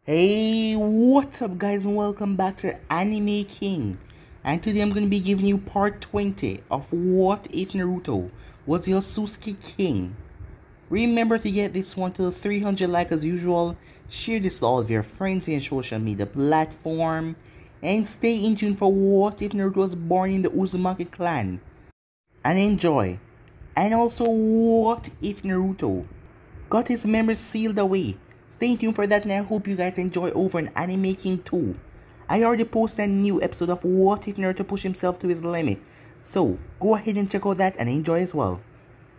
Hey, what's up guys, and welcome back to Anime King. And today I'm going to be giving you part 20 of What If Naruto Was the Otsutsuki King. Remember to get this one to 300 likes as usual, share this to all of your friends and social media platform, and stay in tune for What If Naruto was born in the Uzumaki clan. And enjoy. And also, what if Naruto got his memories sealed away? Stay tuned for that, and I hope you guys enjoy over an Anime King 2. I already posted a new episode of What If Naruto Pushed Himself to His Limit, so go ahead and check out that and enjoy as well.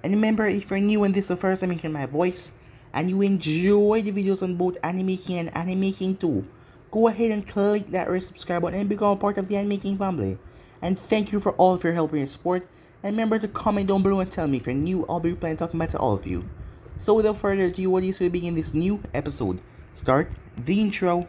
And remember, if you're new and this is the first time you hear my voice, and you enjoy the videos on both Anime King and Anime King 2, go ahead and click that red subscribe button and become a part of the Anime King family. And thank you for all of your help and your support. And remember to comment down below and tell me if you're new. I'll be replying talking back to all of you. So without further ado, what is we begin this new episode? Start the intro.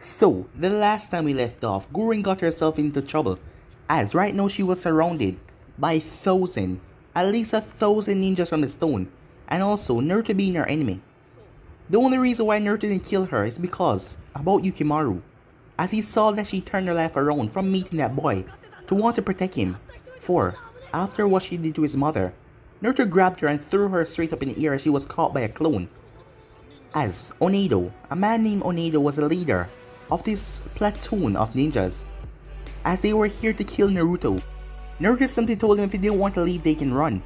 So, the last time we left off, Gurren got herself into trouble, as right now she was surrounded by at least 1,000 ninjas from the stone, and also Naruto being her enemy. The only reason why Naruto didn't kill her is because about Yukimaru, as he saw that she turned her life around from meeting that boy to want to protect him, for after what she did to his mother, Naruto grabbed her and threw her straight up in the air as she was caught by a clone. As Onedo, a man named Onedo, was a leader of this platoon of ninjas, as they were here to kill Naruto. Naruto simply told them if they didn't want to leave they can run,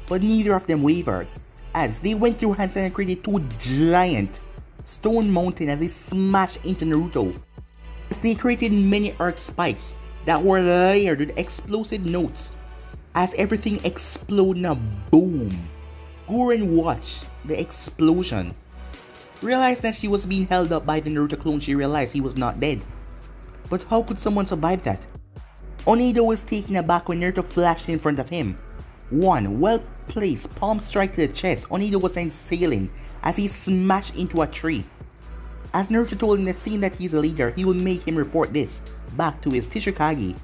but neither of them wavered, as they went through hands and created two giant stone mountains as they smashed into Naruto. As they created many earth spikes that were layered with explosive notes, as everything exploded in a boom. Gurren watched the explosion. Realized that she was being held up by the Naruto clone. She realized he was not dead. But how could someone survive that? Onedo was taken aback when Naruto flashed in front of him. One well-placed palm strike to the chest, Onedo was sent sailing as he smashed into a tree. As Naruto told him that seeing that he's a leader, he will make him report this back to his Tsuchikage.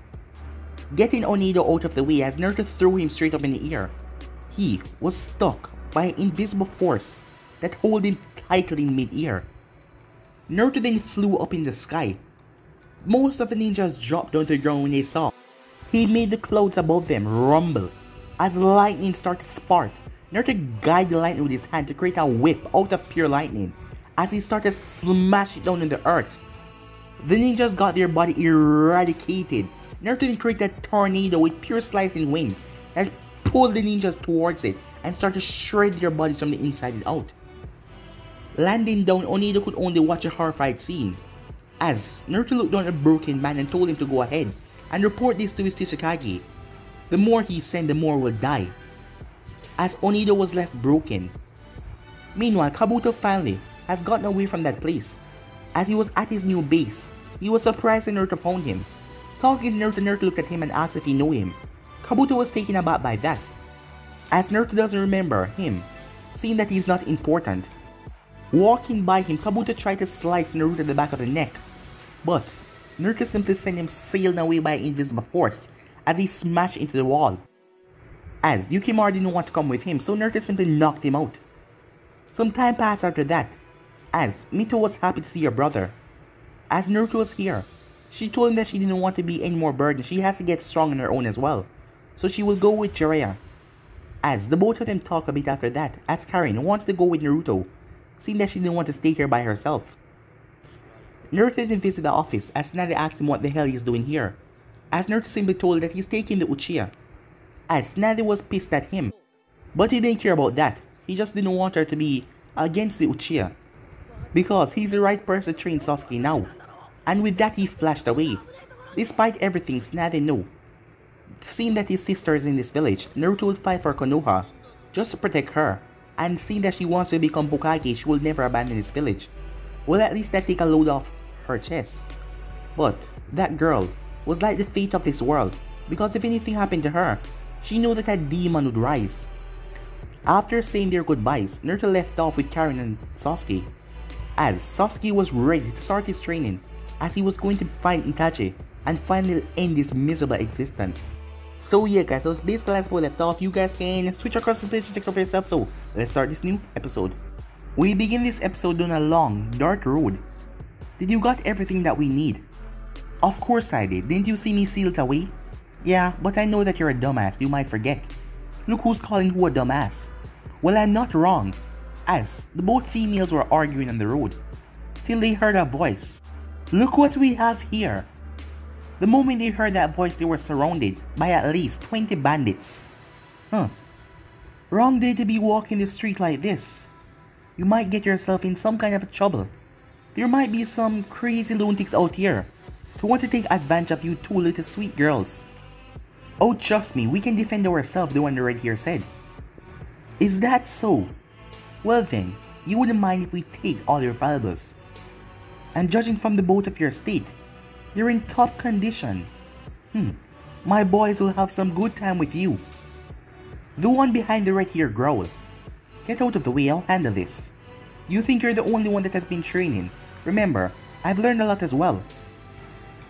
Getting Onedo out of the way as Naruto threw him straight up in the air, he was stuck by an invisible force that held him tightly in mid-air. Naruto then flew up in the sky. Most of the ninjas dropped onto the ground when they saw. He made the clouds above them rumble as lightning started to spark. Naruto guided the lightning with his hand to create a whip out of pure lightning as he started to smash it down on the earth. The ninjas got their body eradicated. Naruto then created a tornado with pure slicing wings that pulled the ninjas towards it and started to shred their bodies from the inside and out. Landing down, Onedo could only watch a horrified scene, as Naruto looked down at the broken man and told him to go ahead and report this to his Tsuchikage. The more he sent, the more will die, as Onedo was left broken. Meanwhile, Kabuto finally has gotten away from that place. As he was at his new base, he was surprised when Naruto found him. Talking to Naruto, Naruto looked at him and asked if he knew him. Kabuto was taken aback by that, as Naruto doesn't remember him, seeing that he's not important. Walking by him, Kabuto tried to slice Naruto in the back of the neck, but Naruto simply sent him sailing away by an invisible force as he smashed into the wall. As Yukimaru didn't want to come with him, so Naruto simply knocked him out. Some time passed after that, as Mito was happy to see her brother. As Naruto was here, she told him that she didn't want to be any more burden. She has to get strong on her own as well, so she will go with Jiraiya. As the both of them talk a bit after that, as Karin wants to go with Naruto, seeing that she didn't want to stay here by herself. Naruto didn't visit the office as Tsunade asked him what the hell he's doing here, as Naruto simply told her that he's taking the Uchiha. As Tsunade was pissed at him, but he didn't care about that. He just didn't want her to be against the Uchiha, because he's the right person to train Sasuke now. And with that he flashed away. Despite everything, Tsunade knew Seeing that his sister is in this village, Naruto would fight for Konoha just to protect her, and seeing that she wants to become Hokage, she will never abandon this village. Well, at least that take a load off her chest. But that girl was like the fate of this world, because if anything happened to her, she knew that a demon would rise. After saying their goodbyes, Naruto left off with Karen and Sasuke, as Sasuke was ready to start his training, as he was going to find Itachi and finally end this miserable existence. So yeah guys, so it's basically as we left off. You guys can switch across the page to check out for yourself. So let's start this new episode. We begin this episode on a long, dark road. Did you got everything that we need? Of course I did. Didn't you see me seal it away? Yeah, but I know that you're a dumbass, you might forget. Look who's calling who a dumbass. Well, I'm not wrong, as the both females were arguing on the road, till they heard a voice. Look what we have here. The moment they heard that voice, they were surrounded by at least 20 bandits. Wrong day to be walking the street like this. You might get yourself in some kind of trouble. There might be some crazy lunatics out here who want to take advantage of you two little sweet girls. Oh, trust me, we can defend ourselves, the one right here said. Is that so? Well then, you wouldn't mind if we take all your valuables. And judging from the both of your state, you're in top condition. My boys will have some good time with you. The one behind the red hair growled. Get out of the way, I'll handle this. You think you're the only one that has been training. Remember, I've learned a lot as well.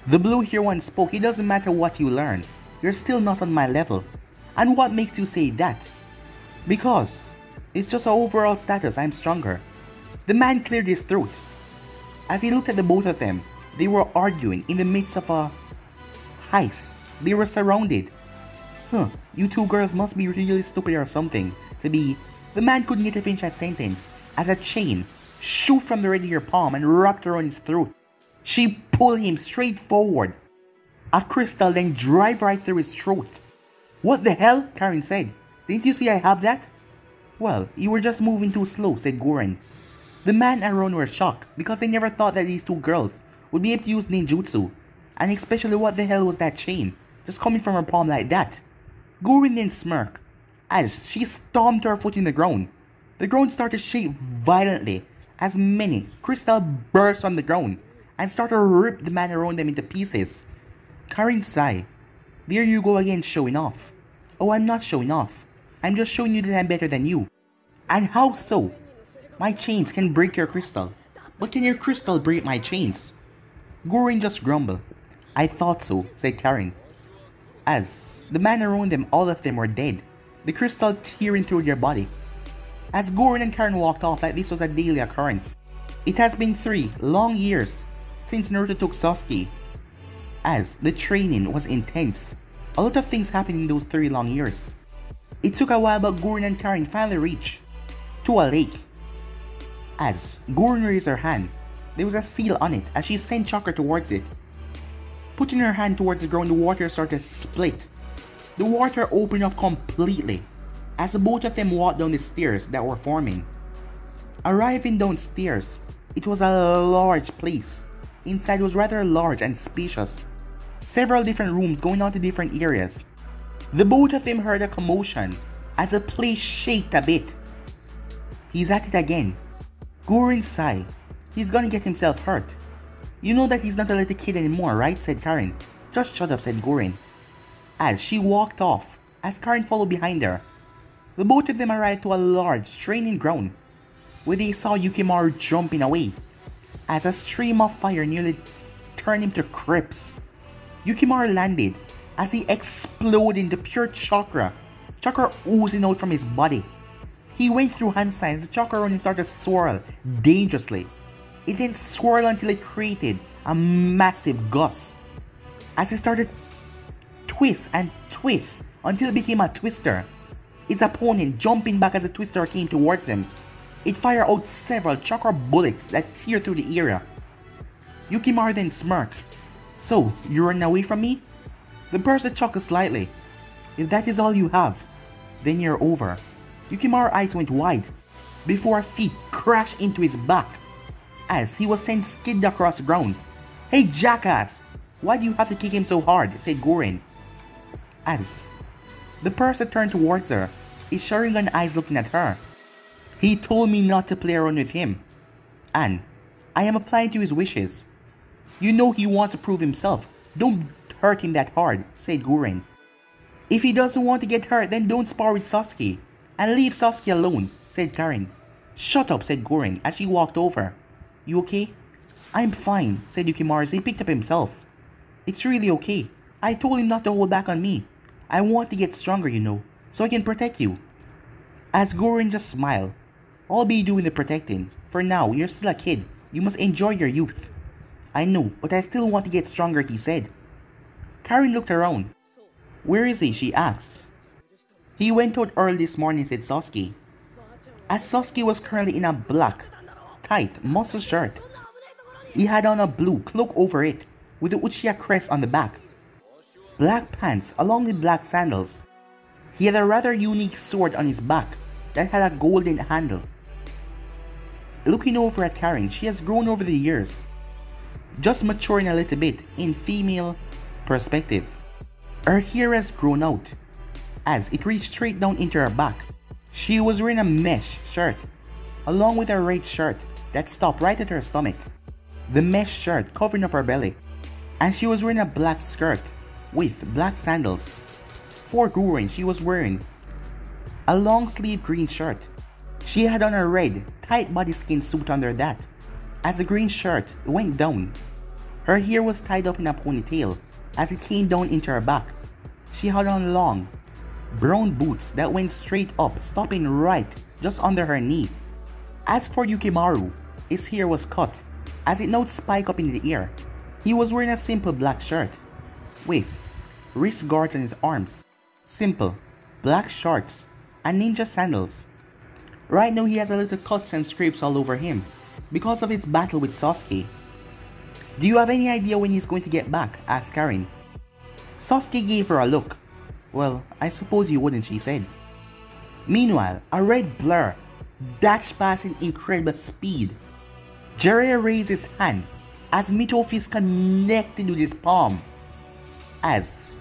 The blue hair one spoke. It doesn't matter what you learn, you're still not on my level. And what makes you say that? Because it's just our overall status, I'm stronger. The man cleared his throat. As he looked at the both of them, they were arguing in the midst of a heist. They were surrounded. You two girls must be really stupid or something to be. The man couldn't get to finish that sentence as a chain shoot from the red hair palm and wrapped around his throat. She pulled him straight forward. A crystal then drive right through his throat. What the hell? Karen said. Didn't you see I have that? Well, you were just moving too slow, said Goren. The man and Ron were shocked because they never thought that these two girls would be able to use ninjutsu, and especially what the hell was that chain just coming from her palm like that. Goren then smirked as she stomped her foot in the ground. The ground started to shake violently as many crystals burst on the ground and started to rip the man around them into pieces. Karen sighed. There you go again, showing off. Oh, I'm not showing off. I'm just showing you that I'm better than you. And how so? My chains can break your crystal, but can your crystal break my chains? Goren just grumbled. I thought so, said Karen. As the man around them, all of them were dead, the crystal tearing through their body. As Goren and Karen walked off like this was a daily occurrence. It has been 3 long years since Naruto took Sasuke, as the training was intense. A lot of things happened in those 3 long years. It took a while, but Goren and Karen finally reached to a lake. As Goren raised her hand, there was a seal on it as she sent chakra towards it. Putting her hand towards the ground, the water started to split. The water opened up completely as both of them walked down the stairs that were forming. Arriving downstairs, it was a large place. Inside was rather large and spacious. Several different rooms going on to different areas. The both of them heard a commotion as the place shook a bit. He's at it again. Goren sighed. He's gonna get himself hurt. You know that he's not a little kid anymore, right? Said Karen. Just shut up, said Goren. As she walked off, as Karen followed behind her. The both of them arrived to a large training ground, where they saw Yukimaru jumping away, as a stream of fire nearly turned him to crisp. Yukimaru landed as he exploded into pure chakra oozing out from his body. He went through hand signs, the chakra around him started to swirl dangerously. It then swirled until it created a massive gust. As he started twist and twist until it became a twister. His opponent jumping back as the twister came towards him. It fired out several chakra bullets that teared through the area. Yukimaru then smirked. So, you run away from me? The person chuckled slightly. If that is all you have, then you're over. Yukimaru's eyes went wide before feet crashed into his back as he was sent skidding across the ground. Hey jackass, why do you have to kick him so hard? Said Goren. as the person turned towards her, his Sharingan eyes looking at her. He told me not to play around with him, and I am applying to his wishes. You know he wants to prove himself. Don't hurt him that hard, said Gurren. If he doesn't want to get hurt, then don't spar with Sasuke, and leave Sasuke alone, said Karen. Shut up, said Gurren as she walked over. You okay? I'm fine, said Yukimaru as he picked up himself. It's really okay. I told him not to hold back on me. I want to get stronger, you know, so I can protect you. As Gurren just smiled. I'll be doing the protecting. For now, you're still a kid. You must enjoy your youth. I know, but I still want to get stronger, he said. Karen looked around. Where is he? She asked. He went out early this morning, said Sasuke. As Sasuke was currently in a black, tight, muscle shirt. He had on a blue cloak over it, with the Uchiha crest on the back. Black pants along with black sandals. He had a rather unique sword on his back that had a golden handle. Looking over at Karen, she has grown over the years, just maturing a little bit in female perspective. Her hair has grown out, as it reached straight down into her back. She was wearing a mesh shirt, along with a red shirt that stopped right at her stomach. The mesh shirt covering up her belly, and she was wearing a black skirt with black sandals. For Gurren, she was wearing a long sleeve green shirt. She had on a red, tight body skin suit under that, as the green shirt went down. Her hair was tied up in a ponytail as it came down into her back. She had on long, brown boots that went straight up, stopping right just under her knee. As for Yukimaru, his hair was cut, as it now spiked up in the air. He was wearing a simple black shirt, with wrist guards on his arms, simple black shorts, and ninja sandals. Right now he has a little cuts and scrapes all over him, because of his battle with Sasuke. Do you have any idea when he's going to get back? Asked Karen. Sasuke gave her a look. Well, I suppose you wouldn't, she said. Meanwhile, a red blur dashed past in incredible speed. Jiraiya raised his hand as Mito's fist connected with his palm. As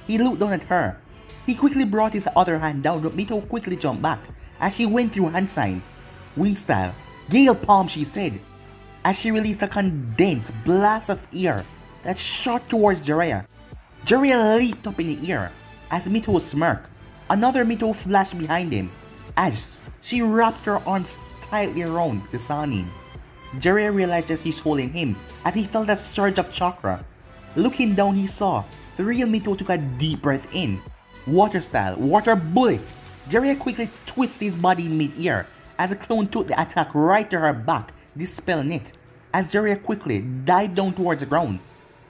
he looked down at her, he quickly brought his other hand down, but Mito quickly jumped back as she went through hand sign. Wind style, Gale Palm, she said, as she released a condensed blast of air that shot towards Jiraiya. Jiraiya leaped up in the air as Mito smirked. Another Mito flashed behind him as she wrapped her arms tightly around the Sannin. Jiraiya realized that she's holding him as he felt a surge of chakra. Looking down, he saw the real Mito took a deep breath in. Water style, water bullet. Jiraiya quickly twisted his body in mid-air as the clone took the attack right to her back, dispelling it, as Jiraiya quickly dived down towards the ground.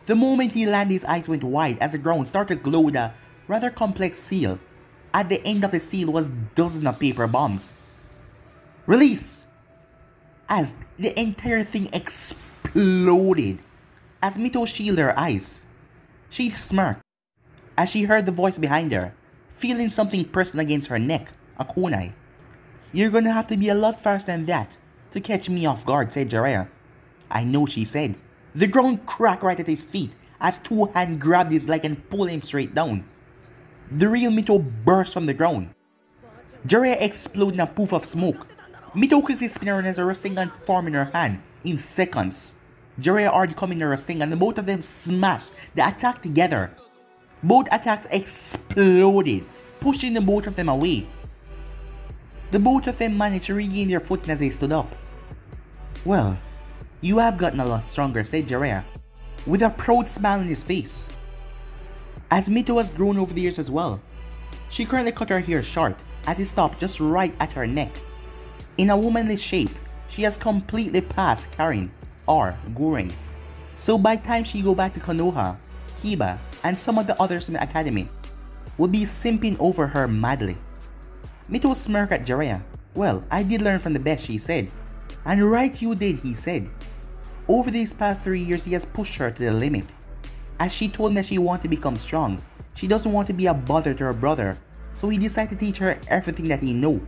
The moment he landed, his eyes went wide as the ground started to glow with a rather complex seal. At the end of the seal was dozens of paper bombs. Release! As the entire thing exploded as Mito shielded her eyes. She smirked as she heard the voice behind her, feeling something pressing against her neck, a kunai. You're gonna have to be a lot faster than that to catch me off guard, said Jiraiya. I know, she said. The ground cracked right at his feet as two hands grabbed his leg and pulled him straight down. The real Mito burst from the ground. Jiraiya exploded in a poof of smoke. Mito quickly spun around as a Rasengan formed in her hand in seconds. Jiraiya already coming in a Rasengan and both of them smashed the attack together. Both attacks exploded, pushing the both of them away. The both of them managed to regain their footing as they stood up. Well, you have gotten a lot stronger, said Jiraiya, with a proud smile on his face. As Mito has grown over the years as well. She currently cut her hair short as it stopped just right at her neck. In a womanly shape, she has completely passed Karen or Gurren. So by the time she go back to Konoha, Kiba, and some of the others in the academy will be simping over her madly. Mito smirked at Jiraiya. Well, I did learn from the best, she said. And right you did, he said. Over these past 3 years, he has pushed her to the limit. As she told him that she wanted to become strong, she doesn't want to be a bother to her brother, so he decided to teach her everything that he knew.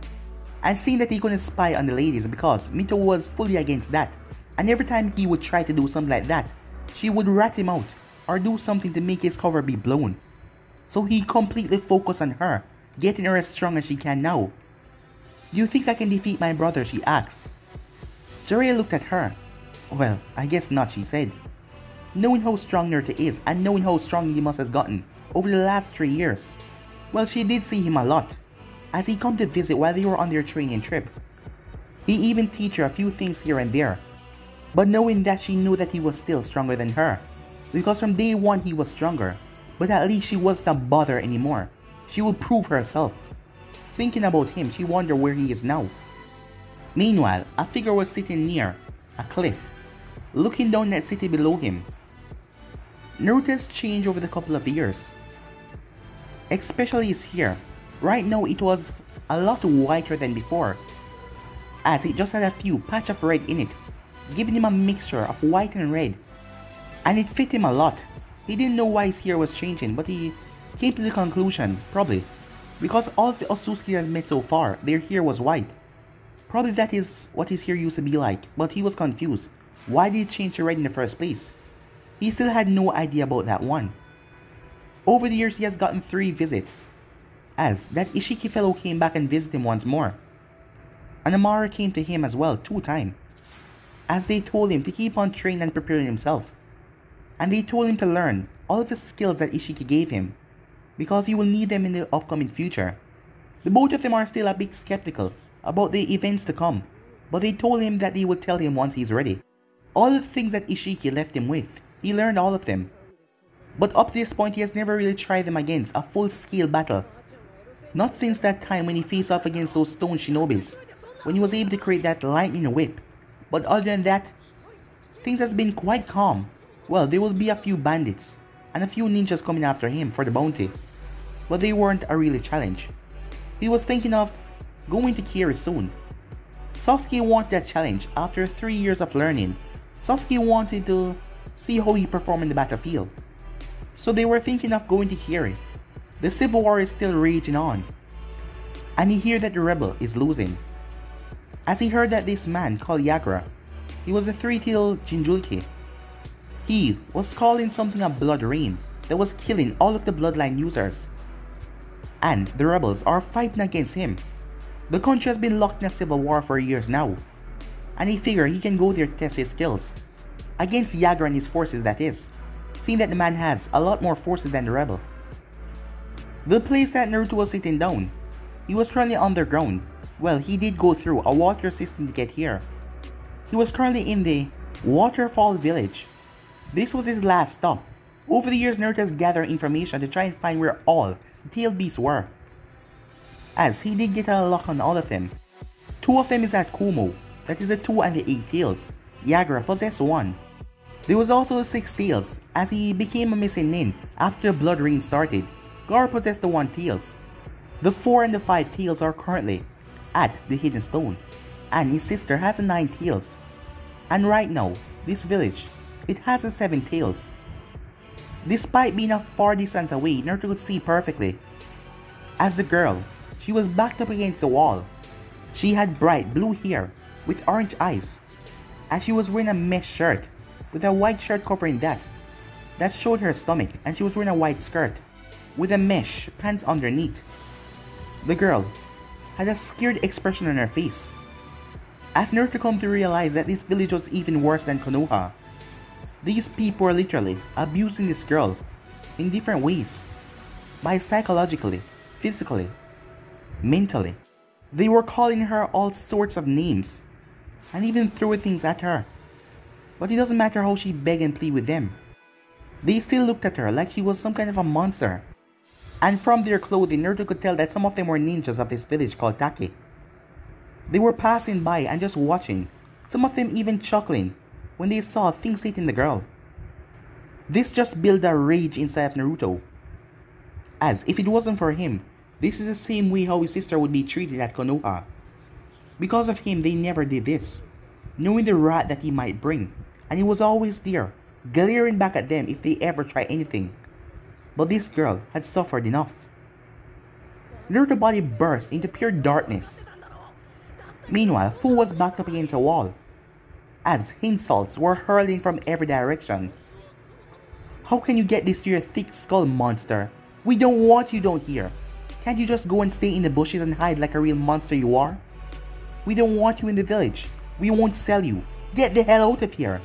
And seeing that he couldn't spy on the ladies because Mito was fully against that, and every time he would try to do something like that, she would rat him out or do something to make his cover be blown. So he completely focused on her, getting her as strong as she can now. Do you think I can defeat my brother? She asks. Jiraiya looked at her. Well, I guess not, she said. Knowing how strong Naruto is and knowing how strong he must have gotten over the last 3 years. Well, she did see him a lot, as he come to visit while they were on their training trip. He even teach her a few things here and there, but knowing that she knew that he was still stronger than her, because from day one he was stronger, but at least she was not bothered anymore. She would prove herself. Thinking about him, she wondered where he is now. Meanwhile, a figure was sitting near a cliff, looking down at the city below him. Naruto has changed over the couple of years, especially his hair. Right now it was a lot whiter than before, as it just had a few patch of red in it, giving him a mixture of white and red, and it fit him a lot. He didn't know why his hair was changing, but he came to the conclusion, probably because all of the Otsutsuki had met so far, their hair was white. Probably that is what his hair used to be like, but he was confused. Why did it change to red in the first place? He still had no idea about that one. Over the years he has gotten 3 visits, as that Ishiki fellow came back and visited him once more. And Amara came to him as well 2 times, as they told him to keep on training and preparing himself. And they told him to learn all of the skills that Ishiki gave him, because he will need them in the upcoming future. The both of them are still a bit skeptical about the events to come, but they told him that they would tell him once he's ready. All the things that Ishiki left him with, he learned all of them. But up to this point he has never really tried them against a full-scale battle. Not since that time when he faced off against those stone shinobis, when he was able to create that lightning whip. But other than that, things has been quite calm. Well, there will be a few bandits and a few ninjas coming after him for the bounty, but they weren't a really challenge. He was thinking of going to Kiri soon. Sasuke wanted that challenge after 3 years of learning. Sasuke wanted to see how he performed in the battlefield. So they were thinking of going to Kiri. The civil war is still raging on, and he heard that the rebel is losing. As he heard that this man called Yagra, he was a 3-tailed Jinjulki. He was calling something a blood rain that was killing all of the bloodline users. And the rebels are fighting against him. The country has been locked in a civil war for years now, and he figured he can go there to test his skills. Against Yagra and his forces, that is, seeing that the man has a lot more forces than the rebel. The place that Naruto was sitting down, he was currently underground. Well, he did go through a water system to get here. He was currently in the Waterfall Village. This was his last stop. Over the years, Naruto has gathered information to try and find where all the tailed beasts were, as he did get a lock on all of them. 2 of them is at Kumo, that is the 2 and the 8 tails. Yagra possessed 1. There was also the 6 tails, as he became a missing nin after the blood rain started. Gar possessed the 1 tails. The 4 and the 5 tails are currently at the hidden stone, and his sister has a 9 tails. And right now, this village, it has a 7 tails. Despite being a far distance away, Naruto could see perfectly. As the girl, she was backed up against the wall. She had bright blue hair with orange eyes, and she was wearing a mesh shirt with a white shirt covering that showed her stomach, and she was wearing a white skirt with a mesh pants underneath. The girl had a scared expression on her face, as Naruto come to realize that this village was even worse than Konoha. These people were literally abusing this girl in different ways, by psychologically, physically, mentally. They were calling her all sorts of names, and even threw things at her. But it doesn't matter how she begged and pleaded with them. They still looked at her like she was some kind of a monster. And from their clothing, Naruto could tell that some of them were ninjas of this village called Take. They were passing by and just watching, some of them even chuckling when they saw things hitting the girl. This just built a rage inside of Naruto, as if it wasn't for him, this is the same way how his sister would be treated at Konoha. Because of him, they never did this, knowing the wrath that he might bring, and he was always there, glaring back at them if they ever try anything. But this girl had suffered enough. Naruto's body burst into pure darkness. Meanwhile, Fu was backed up against a wall, as insults were hurling from every direction. How can you get this to your thick skull, monster? We don't want you down here. Can't you just go and stay in the bushes and hide like a real monster you are? We don't want you in the village. We won't sell you. Get the hell out of here.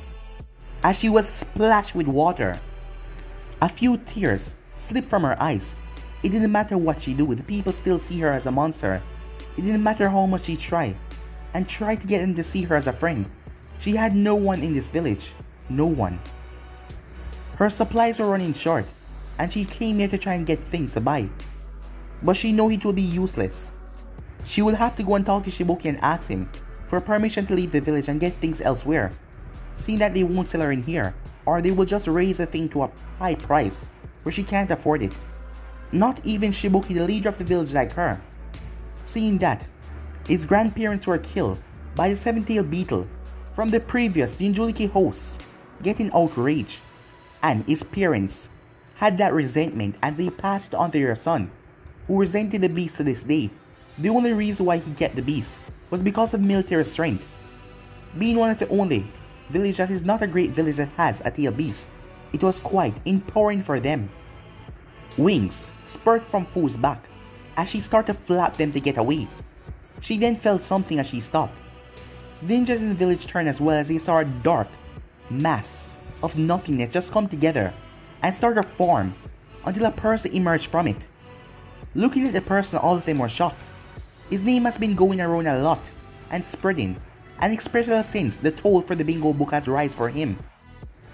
As she was splashed with water, a few tears slipped from her eyes. It didn't matter what she did, the people still see her as a monster. It didn't matter how much she tried to get them to see her as a friend. She had no one in this village. No one. Her supplies were running short, and she came here to try and get things to buy. But she knew it would be useless. She will have to go and talk to Shibuki and ask him for permission to leave the village and get things elsewhere, seeing that they won't sell her in here, or they will just raise the thing to a high price where she can't afford it. Not even Shibuki, the leader of the village, like her. Seeing that his grandparents were killed by the seven-tailed beetle from the previous Jinchuriki hosts, getting outraged, and his parents had that resentment and they passed it on to their son, who resented the beast to this day. The only reason why he kept the beast was because of military strength. Being one of the only village that is not a great village that has a tailed beast, it was quite empowering for them. Wings spurt from Fu's back as she started to flap them to get away. She then felt something as she stopped. Ninjas in the village turned as well as they saw a dark mass of nothingness just come together and start to form until a person emerged from it. Looking at the person, all of them were shocked. His name has been going around a lot and spreading, and especially since the toll for the bingo book has risen for him,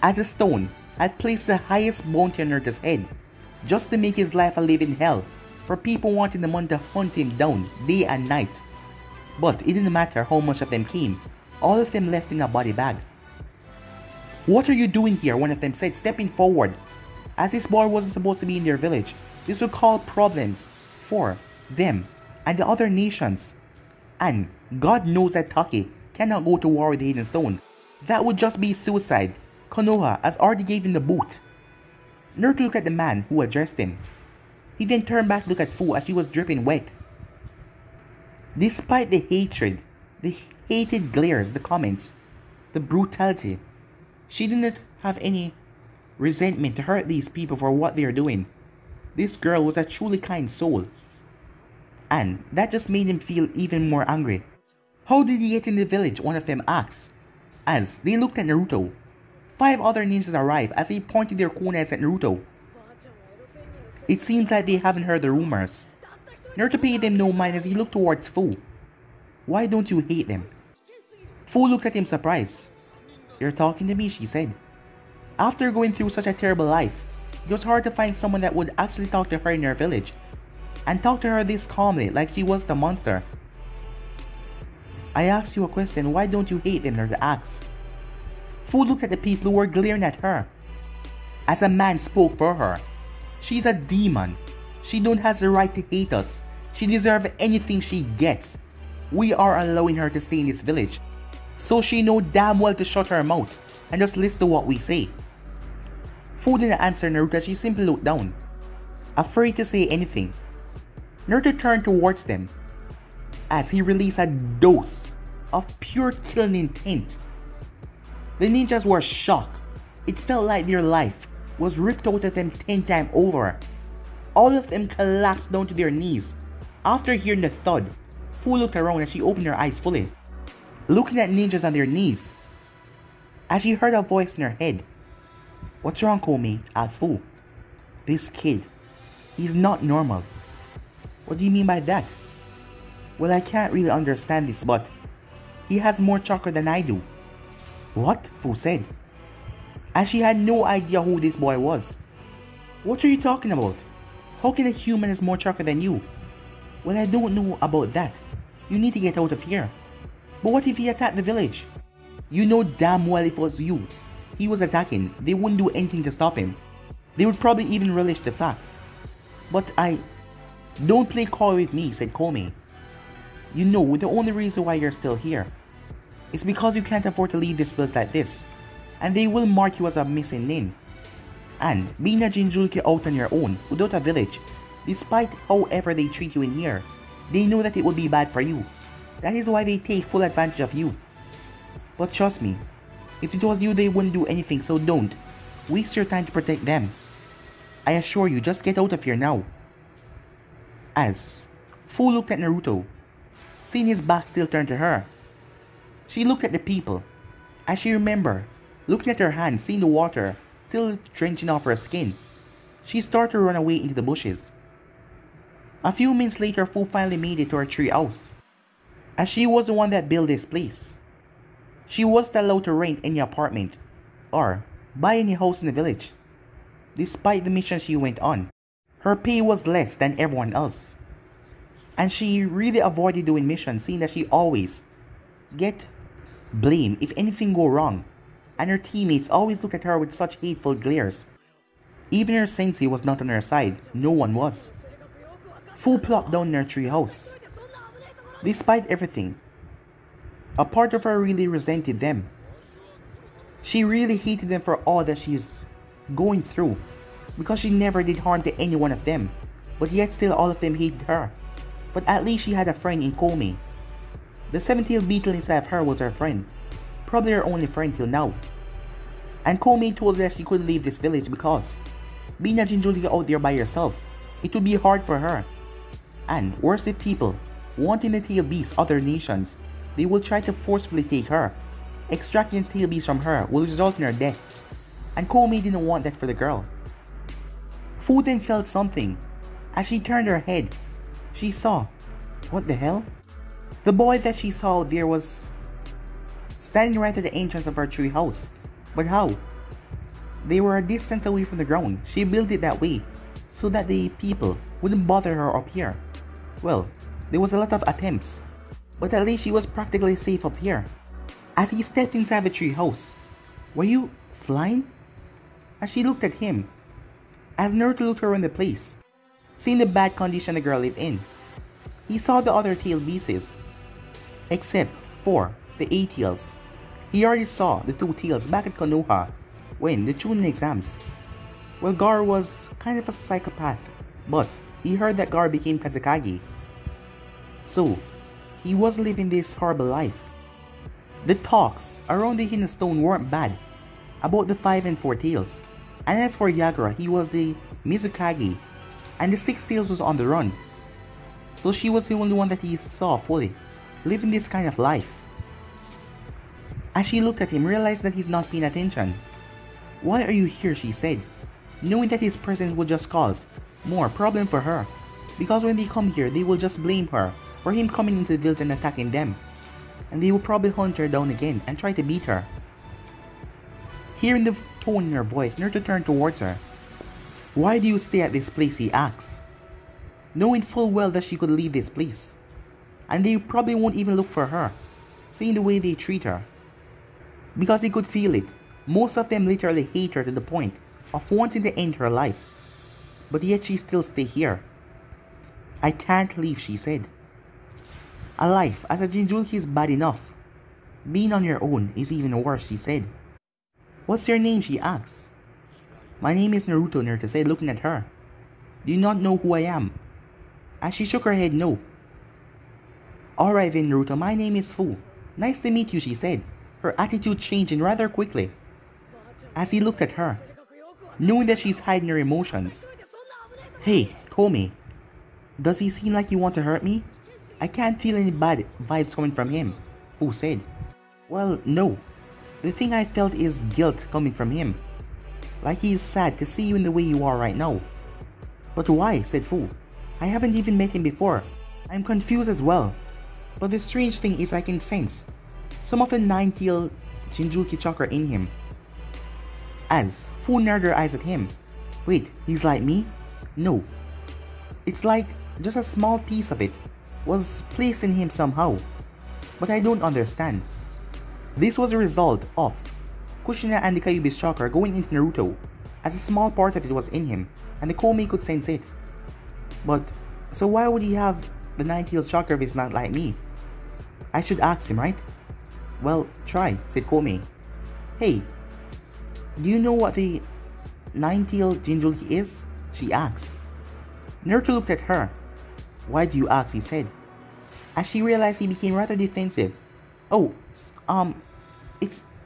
as a stone had placed the highest bounty on Naruto's head, just to make his life a living hell for people wanting the money to hunt him down day and night. But it didn't matter how much of them came, all of them left in a body bag. "What are you doing here?" one of them said, stepping forward. As this boy wasn't supposed to be in their village, this would cause problems for them and the other nations. And God knows that Taki cannot go to war with the Hidden Stone. That would just be suicide. Konoha has already gave him the boot. Naruto looked at the man who addressed him. He then turned back to look at Fu as she was dripping wet. Despite the hatred, the hated glares, the comments, the brutality, she didn't have any resentment to hurt these people for what they are doing. This girl was a truly kind soul. And that just made him feel even more angry. "How did he get in the village?" one of them asked. As they looked at Naruto, 5 other ninjas arrived as they pointed their kunais at Naruto. It seems like they haven't heard the rumors. Naruto paid them no mind as he looked towards Fu. "Why don't you hate them?" Fu looked at him surprised. "You're talking to me," she said. After going through such a terrible life, it was hard to find someone that would actually talk to her in her village, and talk to her this calmly like she was the monster. "I asked you a question, why don't you hate them?" Naruto asked. Fu looked at the people who were glaring at her. As a man spoke for her. "She's a demon. She don't have the right to hate us. She deserves anything she gets. We are allowing her to stay in this village. So she know damn well to shut her mouth and just listen to what we say." Fu didn't answer Naruto, she simply looked down, afraid to say anything. Naruto turned towards them as he released a dose of pure killing intent. The ninjas were shocked. It felt like their life was ripped out of them 10 times over. All of them collapsed down to their knees. After hearing the thud, Fu looked around and she opened her eyes fully, looking at ninjas on their knees. As she heard a voice in her head. "What's wrong, Komi?" asked Fu. "This kid, he's not normal." "What do you mean by that?" "Well, I can't really understand this, but he has more chakra than I do." "What?" Fu said, as she had no idea who this boy was. "What are you talking about? How can a human has more chakra than you?" "Well, I don't know about that. You need to get out of here." "But what if he attacked the village?" "You know damn well if it was you he was attacking, they wouldn't do anything to stop him. They would probably even relish the fact." "But don't play coy with me," said Komi. "You know the only reason why you're still here is because you can't afford to leave this village like this, and they will mark you as a missing nin. And being a Jinchuriki out on your own, without a village, despite however they treat you in here, they know that it will be bad for you. That is why they take full advantage of you. But trust me, if it was you they wouldn't do anything, so don't waste your time to protect them." I assure you, just get out of here now. As Fu looked at Naruto, seeing his back still turned to her. She looked at the people. As she remembered, looking at her hands, seeing the water still drenching off her skin, she started to run away into the bushes. A few minutes later, Fu finally made it to her tree house. As she was the one that built this place, she wasn't allowed to rent any apartment or buy any house in the village. Despite the mission she went on, her pay was less than everyone else. And she really avoided doing missions, seeing that she always get blamed if anything go wrong, and her teammates always looked at her with such hateful glares. Even her sensei was not on her side, no one was. Fu plopped down in her tree house. Despite everything, a part of her really resented them. She really hated them for all that she's going through, because she never did harm to any one of them, but yet still all of them hated her. But at least she had a friend in Komi. The 7-tailed beetle inside of her was her friend, probably her only friend till now. And Komi told her that she couldn't leave this village because being a Jinchuriki out there by herself, it would be hard for her. And worse if people wanting the tail beast other nations, they will try to forcefully take her. Extracting the tail beast from her will result in her death, and Komi didn't want that for the girl. Fu then felt something. As she turned her head, she saw, what the hell? The boy that she saw there was standing right at the entrance of her tree house. But how? They were a distance away from the ground. She built it that way so that the people wouldn't bother her up here. Well, there was a lot of attempts, but at least she was practically safe up here. As he stepped inside the tree house, were you flying? As she looked at him, as Naruto looked around the place, seeing the bad condition the girl lived in, he saw the other tail beasts, except for the 8 tails. He already saw the 2 tails back at Konoha when the Chunin exams. Well, Gar was kind of a psychopath, but he heard that Gar became Kazekage. So, he was living this horrible life. The talks around the hidden stone weren't bad about the 5 and 4 tails. And as for Yagura, he was the Mizukage, and the 6 tails was on the run. So she was the only one that he saw fully living this kind of life. As she looked at him, realized that he's not paying attention. Why are you here? She said, knowing that his presence would just cause more problem for her, because when they come here, they will just blame her for him coming into the village and attacking them, and they will probably hunt her down again and try to beat her. Hearing the tone in her voice, Naruto turned towards her. Why do you stay at this place? He asked, knowing full well that she could leave this place, and they probably won't even look for her, seeing the way they treat her. Because he could feel it, most of them literally hate her to the point of wanting to end her life, but yet she still stays here. I can't leave, she said. A life as a Jinchuriki is bad enough. Being on your own is even worse, she said. What's your name? She asked. My name is Naruto, Naruto said, looking at her. Do you not know who I am? As she shook her head, no. Alright then, Naruto, my name is Fu. Nice to meet you, she said, her attitude changing rather quickly. As he looked at her, knowing that she's hiding her emotions. Hey, Komi, does he seem like you want to hurt me? I can't feel any bad vibes coming from him, Fu said. Well, no. The thing I felt is guilt coming from him. Like he is sad to see you in the way you are right now. But why? Said Fu. I haven't even met him before. I'm confused as well. But the strange thing is I can sense some of the 9-tailed Jinchuriki chakra in him. As Fu narrowed her eyes at him. Wait, he's like me? No. It's like just a small piece of it was placed in him somehow. But I don't understand. This was a result of Kushina and the Kyuubi's chakra going into Naruto, as a small part of it was in him, and the Komi could sense it. But, so why would he have the 9-tailed chakra if he's not like me? I should ask him, right? Well, try, said Komi. Hey, do you know what the 9-tailed Jinchuriki is? She asked. Naruto looked at her. Why do you ask? He said. As she realized, he became rather defensive. Oh,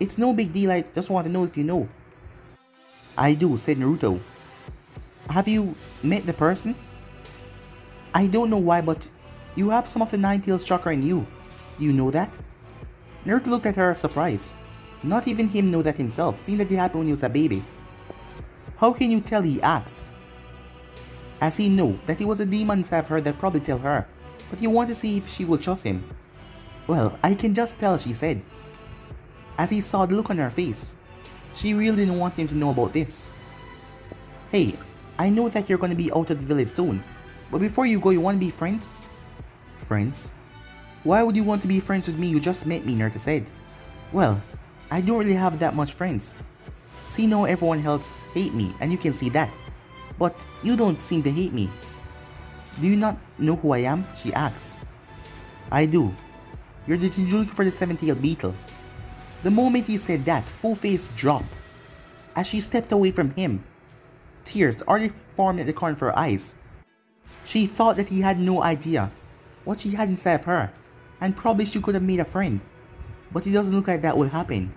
it's no big deal, I just want to know if you know. I do, said Naruto. Have you met the person? I don't know why, but you have some of the Nine-Tails chakra in you. Do you know that? Naruto looked at her surprised. Not even him knew that himself, seeing that it happened when he was a baby. How can you tell, he asked. As he knew that it was the demons have heard that probably tell her, but he wanted to see if she will trust him. Well, I can just tell, she said. As he saw the look on her face, she really didn't want him to know about this. Hey, I know that you're going to be out of the village soon, but before you go, you want to be friends? Friends? Why would you want to be friends with me? You just met me, Naruto said. Well, I don't really have that much friends. See, now everyone else hate me, and you can see that. But you don't seem to hate me. Do you not know who I am? She asks. I do. You're the Jinchuriki for the seven-tailed beetle. The moment he said that, Full face dropped. As she stepped away from him, tears already formed at the corner of her eyes. She thought that he had no idea what she had inside of her, and probably she could have made a friend. But it doesn't look like that will happen.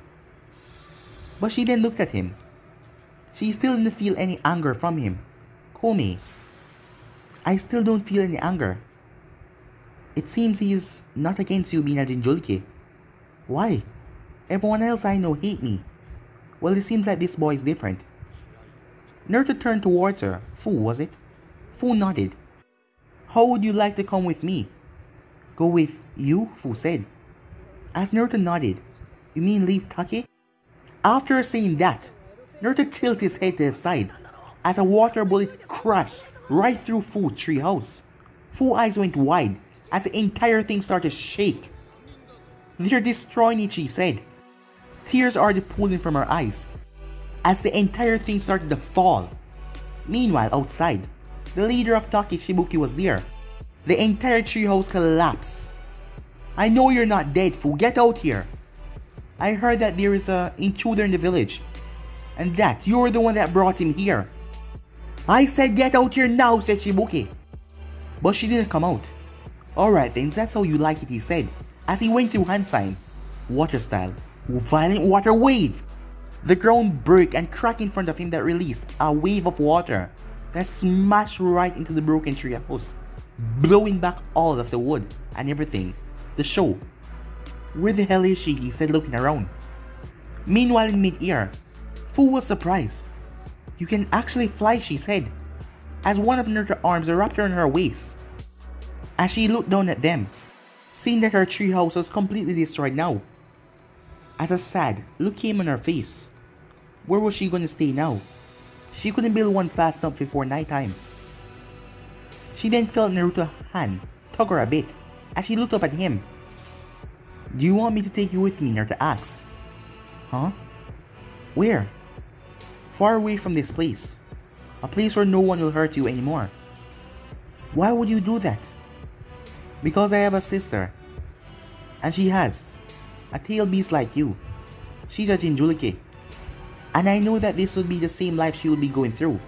But she then looked at him. She still didn't feel any anger from him. Komi, I still don't feel any anger. It seems he is not against you being a Jinchuriki. Why? Everyone else I know hate me. Well, it seems like this boy is different. Naruto turned towards her. Fu, was it? Fu nodded. How would you like to come with me? Go with you? Fu said. As Naruto nodded, you mean leave Take? After saying that, Naruto tilted his head to his side as a water bullet crashed right through Fu's treehouse. Fu's eyes went wide as the entire thing started to shake. They're destroying it, she said. Tears already pooling from her eyes as the entire thing started to fall. Meanwhile, outside, the leader of Take Shibuki was there. The entire treehouse collapsed. I know you're not dead, Fu. Get out here. I heard that there is an intruder in the village, and that you're the one that brought him here. I said get out here now, said Shibuki. But she didn't come out. Alright then, that's how you like it, he said, as he went through hand sign. Water style. Violent water wave. The ground broke and cracked in front of him that released a wave of water that smashed right into the broken tree house, blowing back all of the wood and everything. The show. Where the hell is she? He said, looking around. Meanwhile, in mid-air, Fu was surprised. You can actually fly, she said, as one of Naruto's arms wrapped around her waist. As she looked down at them, seeing that her treehouse was completely destroyed now. As a sad look came on her face. Where was she going to stay now? She couldn't build one fast enough before nighttime. She then felt Naruto's hand tug her a bit as she looked up at him. Do you want me to take you with me? Naruto asked. Huh? Where? Far away from this place. A place where no one will hurt you anymore. Why would you do that? Because I have a sister. And she has a tail beast like you. She's a Jinchuriki. And I know that this would be the same life she would be going through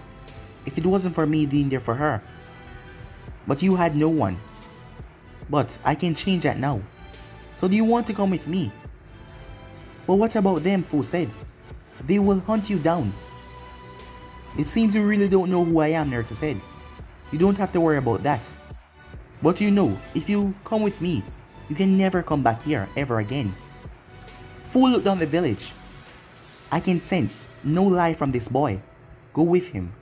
if it wasn't for me being there for her. But you had no one. But I can change that now. So do you want to come with me? Well, what about them? Fu said. They will hunt you down. It seems you really don't know who I am, Naruto said. You don't have to worry about that. But you know, if you come with me, you can never come back here ever again. Fu looked down the village. I can sense no lie from this boy. Go with him.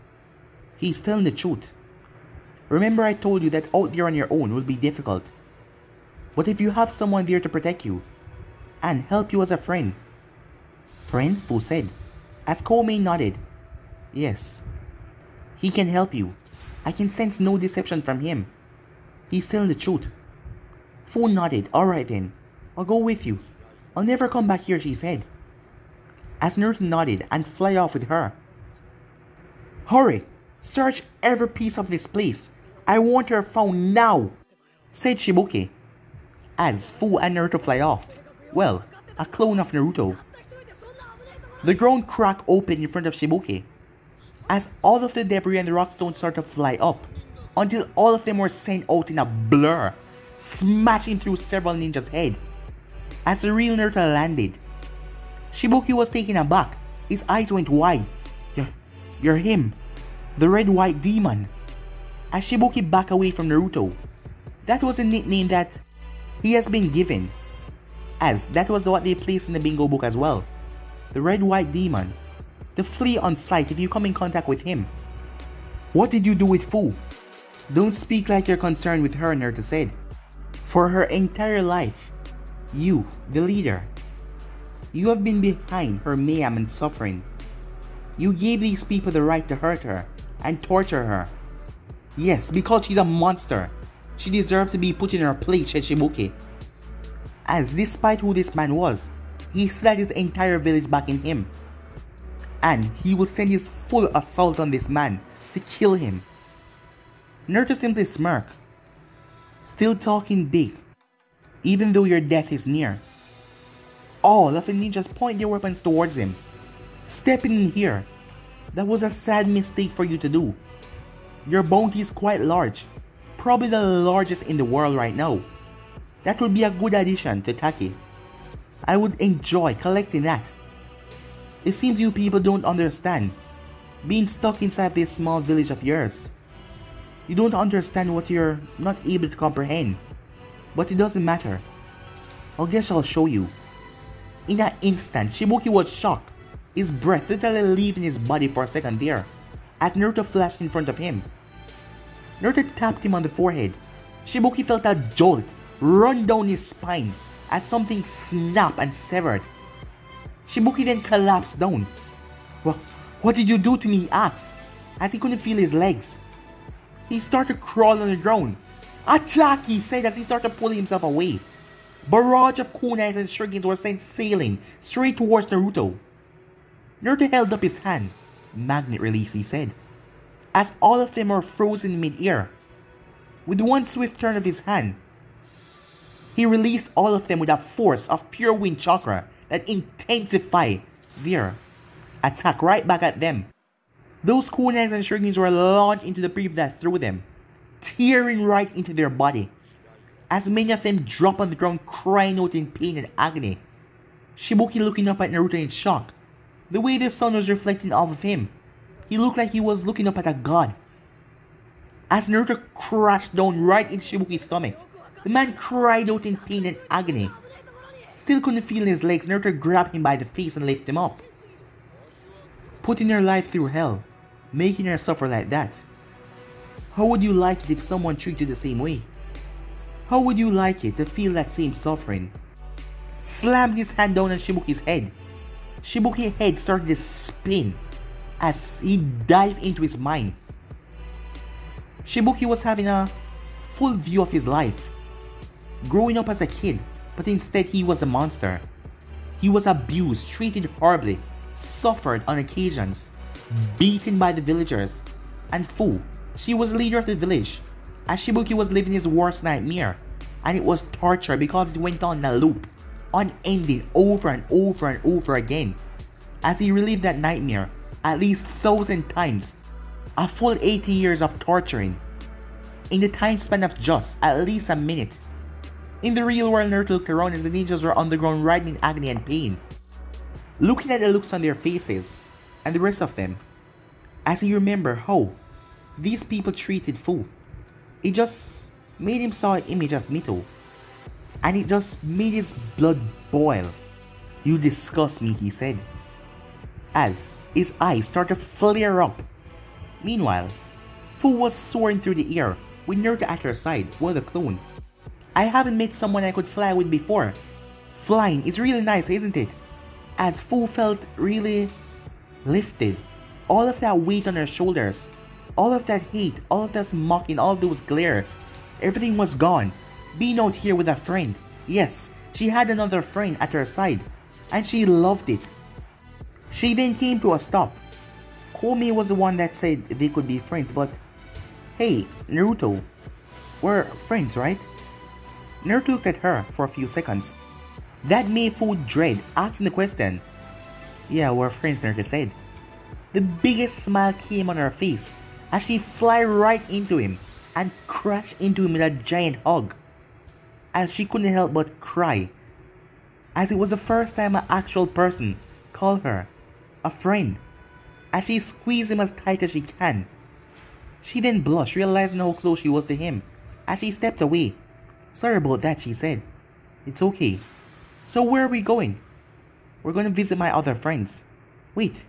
He's telling the truth. Remember I told you that out there on your own will be difficult. But if you have someone there to protect you and help you as a friend. Friend? Fu said, as Komi nodded. Yes. He can help you. I can sense no deception from him. He's telling the truth. Fu nodded. Alright then. I'll go with you. I'll never come back here, she said. As Naruto nodded and fly off with her. Hurry! Search every piece of this place. I want her found now, said Shibuki. As Fu and Naruto fly off. Well, a clone of Naruto. The ground cracked open in front of Shibuki, as all of the debris and the rock stones started to fly up, until all of them were sent out in a blur, smashing through several ninjas' heads. As the real Naruto landed, Shibuki was taken aback. His eyes went wide. You're him. The red-white demon. As Shibuki backed away from Naruto, that was a nickname that he has been given, as that was what they placed in the bingo book as well. The red-white demon. To flee on sight if you come in contact with him. What did you do with Fu? Don't speak like you're concerned with her, Naruto said. For her entire life, you, the leader, you have been behind her mayhem and suffering. You gave these people the right to hurt her and torture her. Yes, because she's a monster. She deserved to be put in her place, said Shibuki. As despite who this man was, he still had his entire village backing him. And he will send his full assault on this man to kill him. Naruto simply smirked. Still talking big, even though your death is near. All of the ninjas point their weapons towards him. Stepping in here, that was a sad mistake for you to do. Your bounty is quite large, probably the largest in the world right now. That would be a good addition to Taki. I would enjoy collecting that. It seems you people don't understand, being stuck inside this small village of yours. You don't understand what you're not able to comprehend, but it doesn't matter. I guess I'll show you. In that instant, Shibuki was shocked, his breath literally leaving his body for a second there, as Naruto flashed in front of him. Naruto tapped him on the forehead. Shibuki felt a jolt run down his spine as something snapped and severed. Shibuki then collapsed down. What did you do to me? He asked, as he couldn't feel his legs. He started to crawl on the ground. Attack! He said as he started pulling himself away. Barrage of kunais and shurikens were sent sailing straight towards Naruto. Naruto held up his hand. Magnet release, he said, as all of them were frozen in mid-air. With one swift turn of his hand, he released all of them with a force of pure wind chakra that intensified their attack right back at them. Those kunais and shurikens were launched into the people that threw them, tearing right into their body, as many of them dropped on the ground crying out in pain and agony. Shibuki looking up at Naruto in shock. The way the sun was reflecting off of him, he looked like he was looking up at a god. As Naruto crashed down right in Shibuki's stomach, the man cried out in pain and agony. Still couldn't feel his legs, Naruto grabbed him by the face and lifted him up. Putting her life through hell, making her suffer like that. How would you like it if someone treated you the same way? How would you like it to feel that same suffering? Slammed his hand down on Shibuki's head. Shibuki's head started to spin as he dived into his mind. Shibuki was having a full view of his life. Growing up as a kid, but instead he was a monster. He was abused, treated horribly, suffered on occasions, beaten by the villagers, and Fu, she was leader of the village, as Shibuki was living his worst nightmare, and it was torture because it went on in a loop, unending over and over and over again. As he relived that nightmare at least 1,000 times, a full 18 years of torturing, in the time span of just at least a minute. In the real world, Naruto looked around as the ninjas were on the ground writhing in agony and pain, looking at the looks on their faces, and the rest of them, as he remembered how these people treated Fu. It just made him saw an image of Mito, and it just made his blood boil. "You disgust me," he said, as his eyes started to flare up. Meanwhile, Fu was soaring through the air with Naruto at her side, while the clone. "I haven't met someone I could fly with before. Flying is really nice, isn't it?" As Fu felt really lifted. All of that weight on her shoulders, all of that hate, all of that mocking, all of those glares, everything was gone. Being out here with a friend. Yes, she had another friend at her side, and she loved it. She then came to a stop. Komi was the one that said they could be friends, but hey, Naruto, we're friends, right? Naruto looked at her for a few seconds. That made Fu dread asking the question. "Yeah, we're friends," Naruto said. The biggest smile came on her face as she flew right into him and crashed into him with a giant hug. As she couldn't help but cry, as it was the first time an actual person called her a friend. As she squeezed him as tight as she can, She then blushed, realizing how close she was to him, as she stepped away. Sorry about that, she said. It's okay. So where are we going? We're going to visit my other friends. Wait,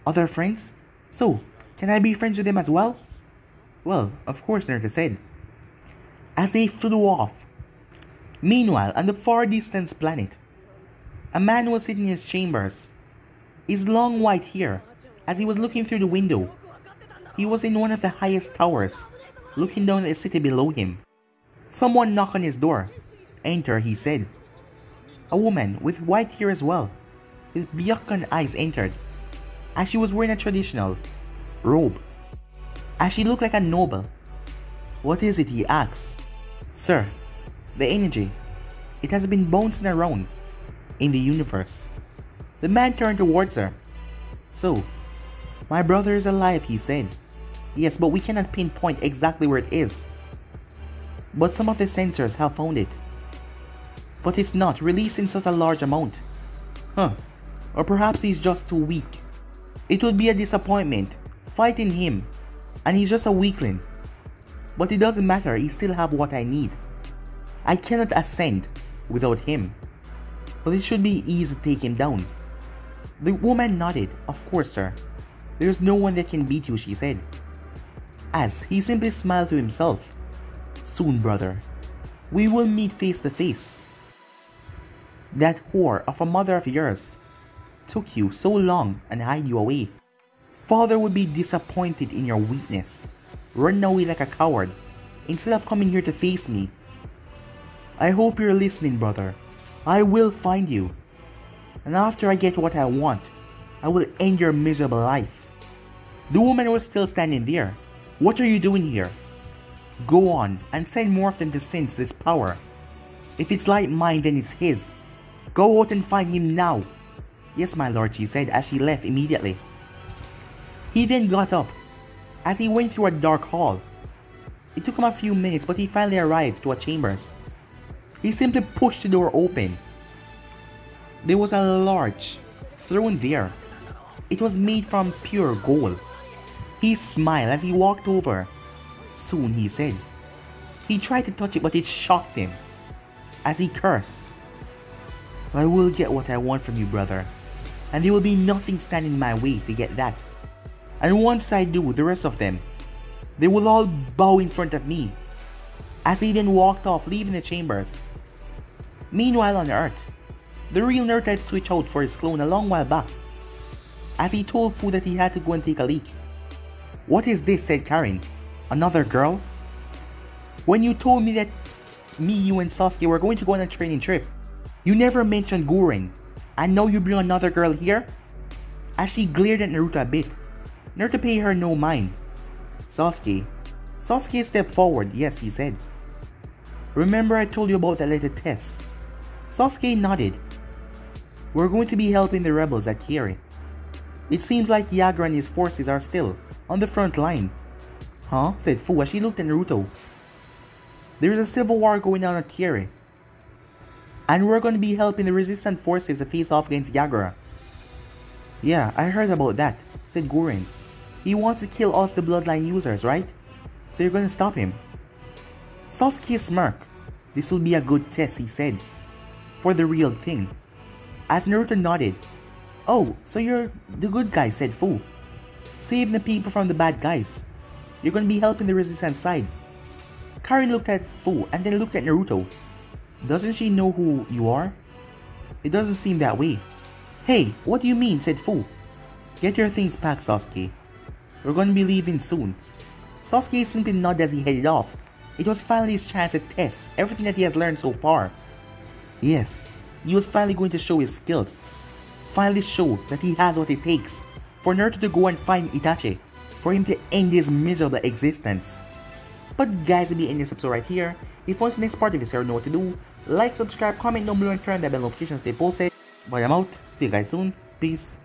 other friends? So, can I be friends with them as well? Well, of course, Naruto said. As they flew off. Meanwhile, on the far distant planet, a man was sitting in his chambers. His long white hair, as he was looking through the window. He was in one of the highest towers, looking down at the city below him. Someone knocked on his door. Enter, he said. A woman with white hair as well, with Byakugan eyes entered, as she was wearing a traditional robe. As she looked like a noble. What is it, he asked. Sir, the energy. It has been bouncing around in the universe. The man turned towards her. So, my brother is alive, he said. Yes, but we cannot pinpoint exactly where it is. But some of the sensors have found it. But it's not released in such a large amount. Huh. Or perhaps he's just too weak. It would be a disappointment fighting him, and he's just a weakling. But it doesn't matter, he still have what I need. I cannot ascend without him. But it should be easy to take him down. The woman nodded. Of course, sir. There's no one that can beat you, she said. As he simply smiled to himself. Soon, brother, we will meet face to face. That whore of a mother of yours took you so long and hide you away. Father would be disappointed in your weakness. Run away like a coward instead of coming here to face me. I hope you're listening, brother. I will find you. And after I get what I want, I will end your miserable life. The woman was still standing there. What are you doing here? Go on and send more of them to sense this power. If it's like mine, then it's his. Go out and find him now. Yes, my lord, she said as she left immediately. He then got up as he went through a dark hall. It took him a few minutes, but he finally arrived to a chambers. He simply pushed the door open. There was a large throne there. It was made from pure gold. He smiled as he walked over. Soon, he said. He tried to touch it, but it shocked him. As he cursed. I will get what I want from you, brother. And there will be nothing standing in my way to get that. And once I do, the rest of them, they will all bow in front of me. As he then walked off, leaving the chambers. Meanwhile on Earth, the real Naruto had switched out for his clone a long while back. As he told Fu that he had to go and take a leak. What is this, said Karin. Another girl? When you told me that me, you and Sasuke were going to go on a training trip, you never mentioned Gurren. And now you bring another girl here? As she glared at Naruto a bit. Naruto paid her no mind. Sasuke stepped forward. Yes, he said. Remember I told you about that little test? Sasuke nodded. We're going to be helping the rebels at Kiri. It seems like Yagura and his forces are still on the front line. Huh? Said Fu as she looked at Naruto. There is a civil war going on at Kiri. And we're going to be helping the resistant forces to face off against Yagura. Yeah, I heard about that, said Gurren. He wants to kill all of the bloodline users, right? So you're going to stop him. Sasuke smirked. This will be a good test, he said. For the real thing. As Naruto nodded. Oh, so you're the good guy, said Fu. Saving the people from the bad guys. You're going to be helping the resistance side. Karin looked at Fu and then looked at Naruto. Doesn't she know who you are? It doesn't seem that way. Hey, what do you mean, said Fu. Get your things packed, Sasuke. We're going to be leaving soon. Sasuke simply nodded as he headed off. It was finally his chance to test everything that he has learned so far. Yes, he was finally going to show his skills. Finally show that he has what it takes for Naruto to go and find Itachi, for him to end his miserable existence. But guys, we'll be ending this episode right here. If you want the next part of this, you know what to do. Like, subscribe, comment down below, and turn that bell notifications to stay posted. But I'm out. See you guys soon. Peace.